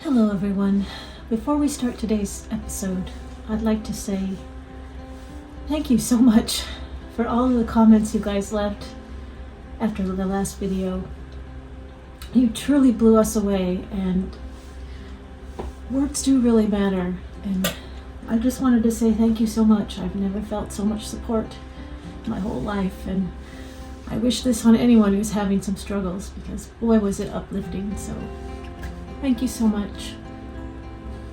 Hello everyone. Before we start today's episode, I'd like to say thank you so much for all of the comments you guys left after the last video. You truly blew us away, and words do really matter, and I just wanted to say thank you so much. I've never felt so much support my whole life, and I wish this on anyone who's having some struggles, because boy was it uplifting. So thank you so much.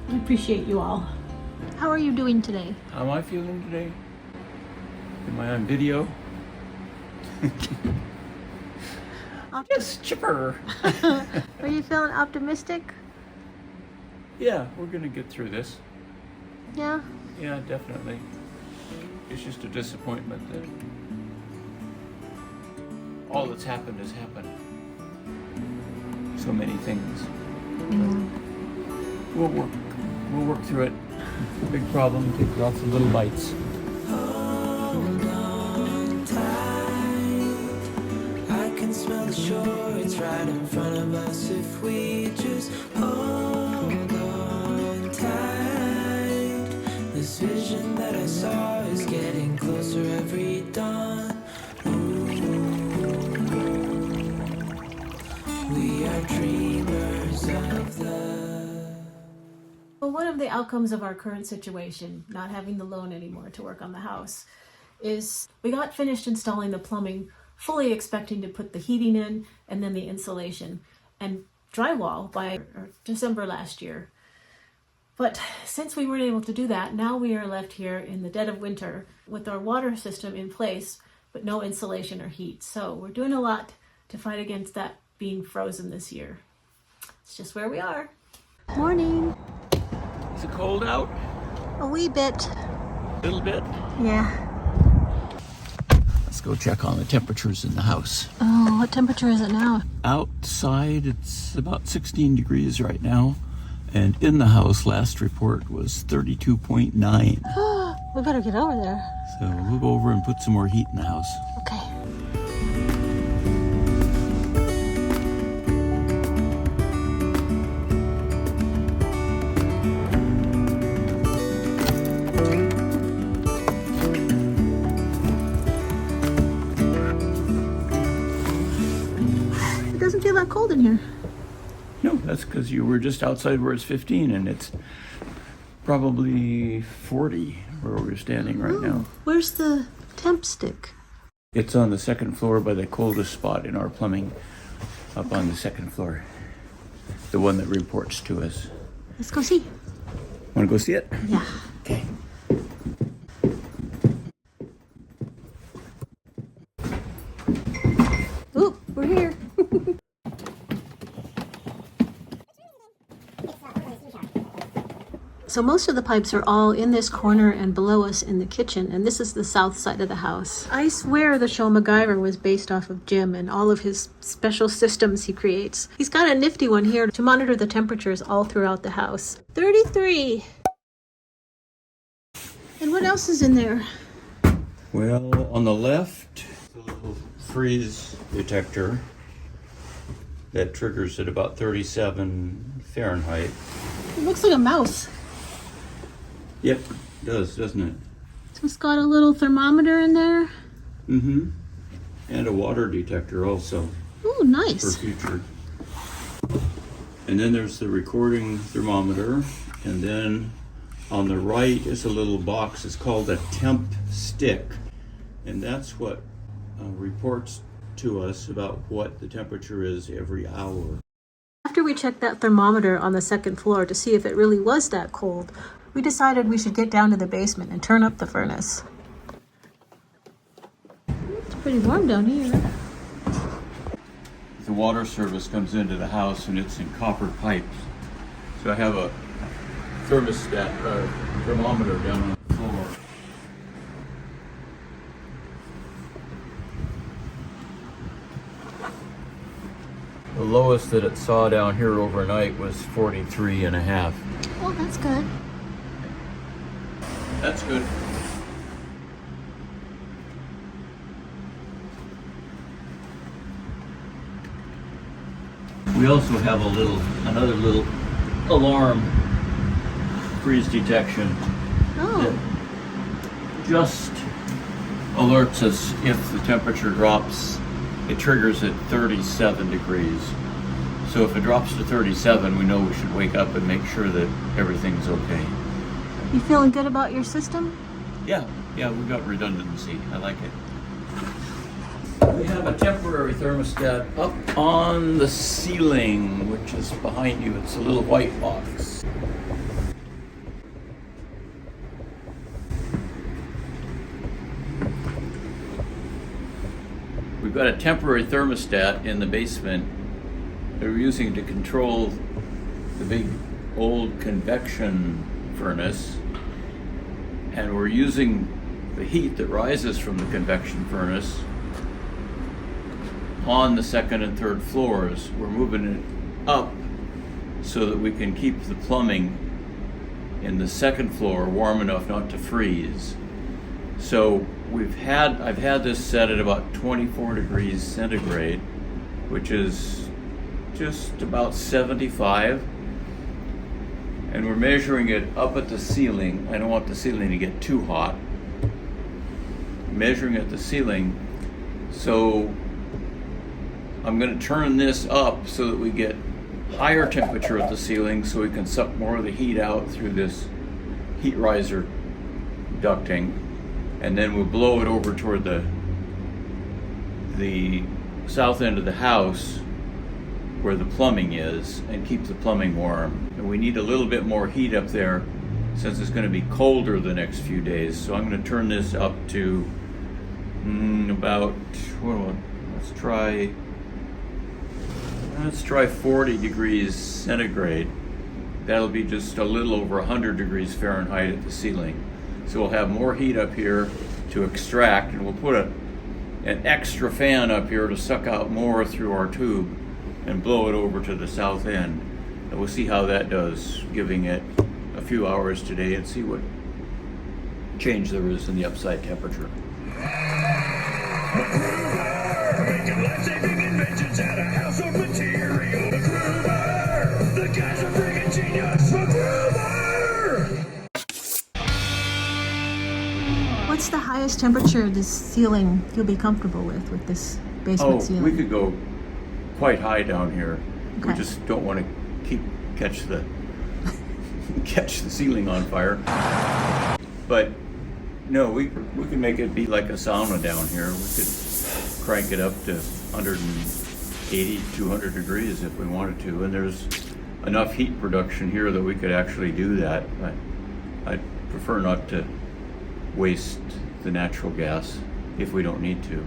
I appreciate you all. How are you doing today? How am I feeling today? Am I on video? Yes, chipper. Are you feeling optimistic? Yeah, we're gonna get through this. Yeah? Yeah, definitely. It's just a disappointment that all that's happened has happened. So many things. We'll work through it. Big problem, take lots of little bites. Hold on tight. I can smell the shore, it's right in front of us if we just hold on tight. This vision that I saw is getting closer every dawn. Ooh. We are dreamers of the... Well, one of the outcomes of our current situation, not having the loan anymore to work on the house, is we got finished installing the plumbing, fully expecting to put the heating in and then the insulation and drywall by December last year. But since we weren't able to do that, now we are left here in the dead of winter with our water system in place, but no insulation or heat. So we're doing a lot to fight against that being frozen this year. It's just where we are. Morning. Is it cold out? A wee bit. A little bit? Yeah. Let's go check on the temperatures in the house. Oh, what temperature is it now? Outside, it's about 16 degrees right now. And in the house, last report was 32.9. We better get over there. So we'll go over and put some more heat in the house. Okay. It doesn't feel that cold in here. No, that's because you were just outside where it's 15 and it's probably 40 where we're standing right now. Where's the temp stick? It's on the second floor by the coldest spot in our plumbing, up on the second floor. The one that reports to us. Let's go see. Want to go see it? Yeah. Okay. Ooh, we're here. So most of the pipes are all in this corner and below us in the kitchen, and this is the south side of the house. I swear the show MacGruber was based off of Jim and all of his special systems he creates. He's got a nifty one here to monitor the temperatures all throughout the house. 33! And what else is in there? Well, on the left, the little freeze detector that triggers at about 37 Fahrenheit. It looks like a mouse. Yep, it does, doesn't it? So it's got a little thermometer in there. Mm-hmm. And a water detector also. Ooh, For nice. future. And then there's the recording thermometer, and then on the right is a little box. It's called a Temp Stick, and that's what reports to us about what the temperature is every hour. After we checked that thermometer on the second floor to see if it really was that cold, we decided we should get down to the basement and turn up the furnace. It's pretty warm down here. The water service comes into the house and it's in copper pipes. So I have a thermometer down on the floor. The lowest that it saw down here overnight was 43.5. Well, that's good. That's good. We also have another little alarm freeze detection Oh, that just alerts us if the temperature drops. It triggers at 37 degrees. So if it drops to 37, we know we should wake up and make sure that everything's okay. you feeling good about your system? Yeah, we've got redundancy. I like it. We have a temporary thermostat up on the ceiling, which is behind you. It's a little white box. We've got a temporary thermostat in the basement that we're using to control the big old convection furnace. And we're using the heat that rises from the convection furnace on the second and third floors. We're moving it up so that we can keep the plumbing in the second floor warm enough not to freeze. So I've had this set at about 24 degrees centigrade, which is just about 75. And we're measuring it up at the ceiling. I don't want the ceiling to get too hot. Measuring at the ceiling. So I'm going to turn this up so that we get higher temperature at the ceiling so we can suck more of the heat out through this heat riser ducting. And then we'll blow it over toward the south end of the house where the plumbing is and keep the plumbing warm. And we need a little bit more heat up there since it's going to be colder the next few days. So I'm going to turn this up to about, let's try 40 degrees centigrade. That'll be just a little over 100 degrees Fahrenheit at the ceiling. So we'll have more heat up here to extract, and we'll put an extra fan up here to suck out more through our tube and blow it over to the south end. And we'll see how that does, giving it a few hours today and see what change there is in the upside temperature. Making life-saving inventions out of household material. MacGruber, the guys are friggin' genius. MacGruber! What's the highest temperature this ceiling you'll be comfortable with this basement ceiling? We could go quite high down here. Okay. We just don't want to catch the ceiling on fire. But no, we can make it be like a sauna down here. We could crank it up to 180, 200 degrees if we wanted to. And there's enough heat production here that we could actually do that. But I'd prefer not to waste the natural gas if we don't need to.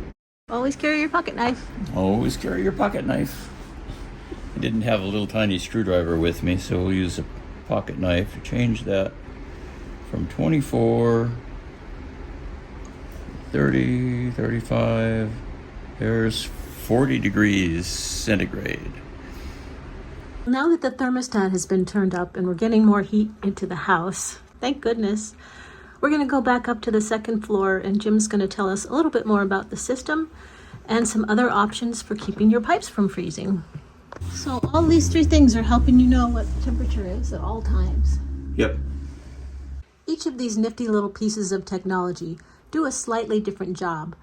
Always carry your pocket knife. Always carry your pocket knife. I didn't have a little tiny screwdriver with me, so we'll use a pocket knife to change that from 24, 30, 35, there's 40 degrees centigrade. Now that the thermostat has been turned up and we're getting more heat into the house, thank goodness, we're going to go back up to the second floor and Jim's going to tell us a little bit more about the system and some other options for keeping your pipes from freezing. So all these three things are helping you know what the temperature is at all times. Yep. Each of these nifty little pieces of technology do a slightly different job,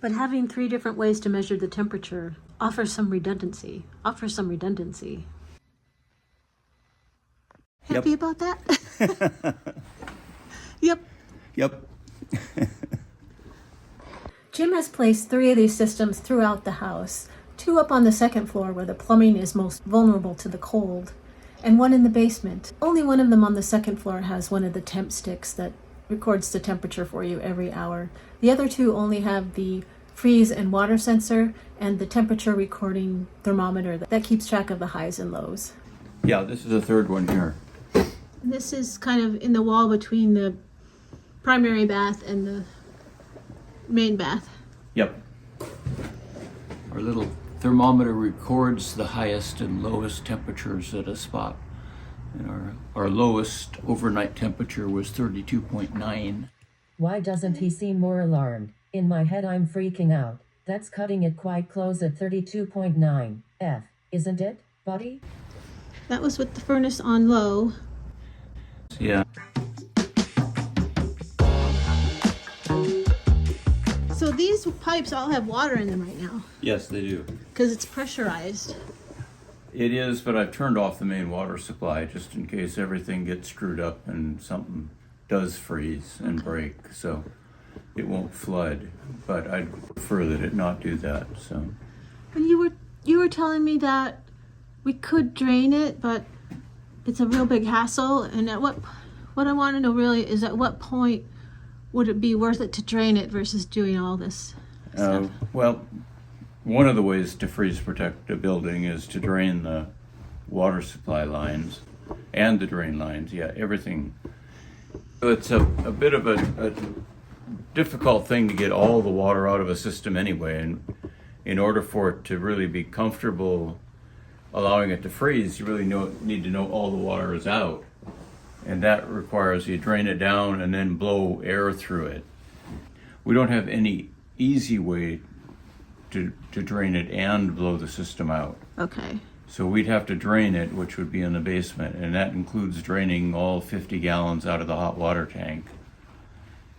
but having three different ways to measure the temperature offers some redundancy. Happy about that? Yep. Jim has placed three of these systems throughout the house, two up on the second floor where the plumbing is most vulnerable to the cold, and one in the basement. Only one of them on the second floor has one of the temp sticks that records the temperature for you every hour. The other two only have the freeze and water sensor and the temperature recording thermometer that keeps track of the highs and lows. Yeah, this is the third one here. And this is kind of in the wall between the primary bath and the main bath. Yep. Our little thermometer records the highest and lowest temperatures at a spot. And our lowest overnight temperature was 32.9. Why doesn't he seem more alarmed? In my head I'm freaking out. That's cutting it quite close at 32.9. Isn't it, buddy? That was with the furnace on low. Yeah. So these pipes all have water in them right now Yes, they do. because it's pressurized. It is, but I've turned off the main water supply just in case everything gets screwed up and something does freeze and break, so it won't flood. But I'd prefer that it not do that. So. And you were telling me that we could drain it, but it's a real big hassle. And what I want to know really is at what point would it be worth it to drain it versus doing all this stuff? Well, one of the ways to freeze protect a building is to drain the water supply lines and the drain lines. Yeah, everything. It's a bit of a difficult thing to get all the water out of a system anyway, and in order for it to really be comfortable allowing it to freeze, you really need to know all the water is out. And that requires you drain it down and then blow air through it. We don't have any easy way to drain it and blow the system out. Okay. So we'd have to drain it, which would be in the basement, and that includes draining all 50 gallons out of the hot water tank.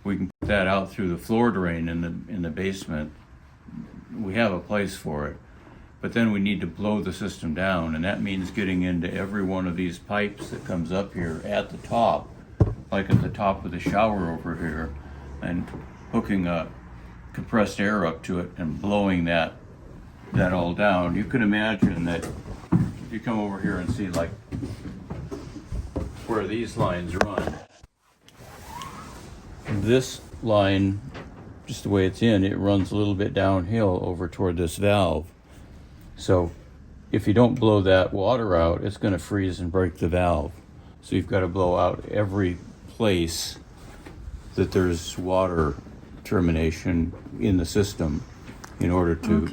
We can put that out through the floor drain in the basement. We have a place for it. But then we need to blow the system down, and that means getting into every one of these pipes that comes up here at the top, like at the top of the shower over here, and hooking a compressed air up to it and blowing that all down. You can imagine that if you come over here and see like where these lines run. This line, just the way it's in, it runs a little bit downhill over toward this valve. So if you don't blow that water out, it's going to freeze and break the valve. So you've got to blow out every place that there's water termination in the system in order to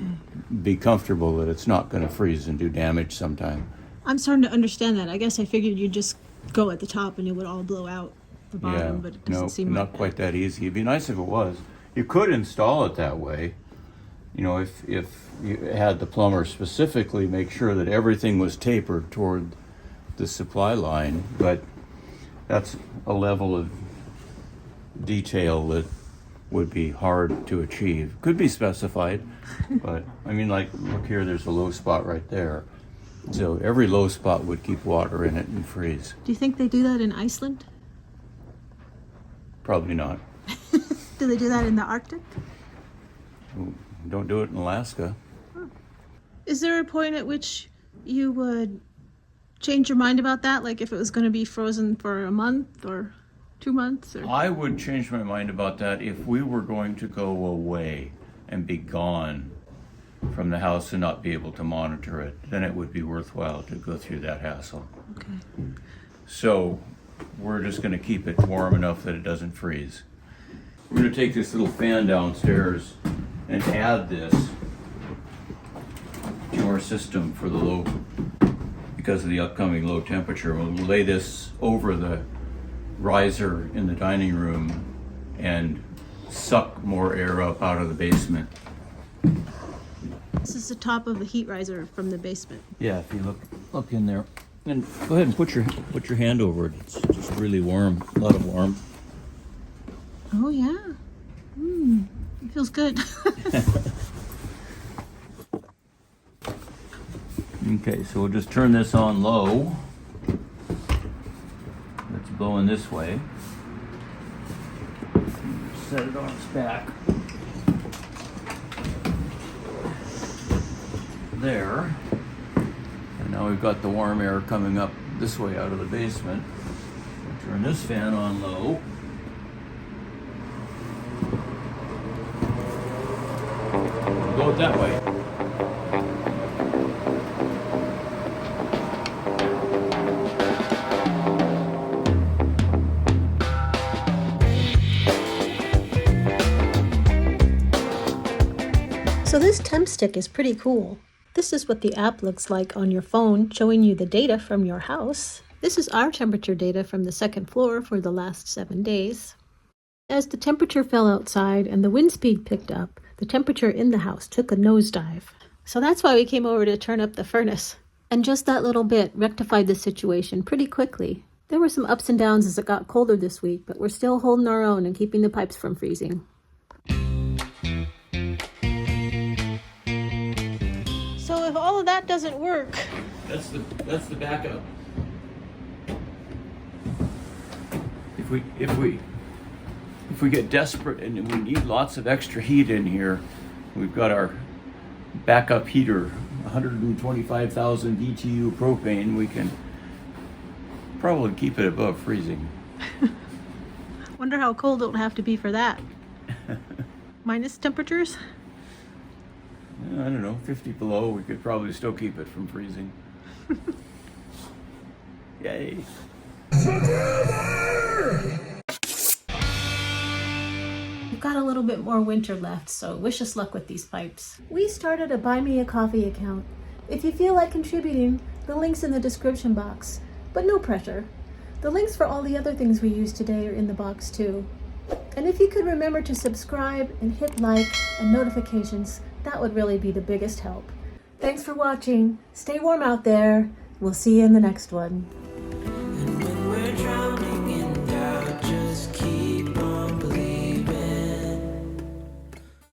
be comfortable that it's not going to freeze and do damage sometime. I'm starting to understand that. I guess I figured you'd just go at the top and it would all blow out the bottom, but it doesn't seem not like quite that easy. It'd be nice if it was. You could install it that way. You know, if you had the plumber specifically make sure that everything was tapered toward the supply line, but that's a level of detail that would be hard to achieve. Could be specified, but I mean, like, look here, there's a low spot right there. So every low spot would keep water in it and freeze. Do you think they do that in Iceland? Probably not. Do they do that in the Arctic? Don't do it in Alaska. Is there a point at which you would change your mind about that? Like if it was going to be frozen for a month or 2 months? Or... I would change my mind about that if we were going to go away and be gone from the house and not be able to monitor it. Then it would be worthwhile to go through that hassle. Okay. So we're just going to keep it warm enough that it doesn't freeze. We're going to take this little fan downstairs and add this to our system for the low, because of the upcoming low temperature. We'll lay this over the riser in the dining room and suck more air up out of the basement. This is the top of the heat riser from the basement. Yeah, if you look in there, and go ahead and put your hand over it. It's just really warm, a lot of warmth. Oh yeah. It feels good. Okay, so we'll just turn this on low. It's blowing this way. Set it on its back. There. And now we've got the warm air coming up this way out of the basement. We'll turn this fan on low. Blow it that way. So this Temp Stick is pretty cool. This is what the app looks like on your phone, showing you the data from your house. This is our temperature data from the second floor for the last 7 days. As the temperature fell outside and the wind speed picked up, the temperature in the house took a nosedive. So that's why we came over to turn up the furnace. And just that little bit rectified the situation pretty quickly. There were some ups and downs as it got colder this week, but we're still holding our own and keeping the pipes from freezing. So if all of that doesn't work... That's the backup. If we get desperate and we need lots of extra heat in here, we've got our backup heater, 125,000 BTU propane. We can probably keep it above freezing. Wonder how cold it would have to be for that. Minus temperatures? I don't know, 50 below, we could probably still keep it from freezing. Yay. We've got a little bit more winter left, so wish us luck with these pipes. We started a Buy Me a Coffee account. If you feel like contributing, the link's in the description box, but no pressure. The links for all the other things we use today are in the box too. And if you could remember to subscribe and hit like and notifications, that would really be the biggest help. Thanks for watching. Stay warm out there. We'll see you in the next one.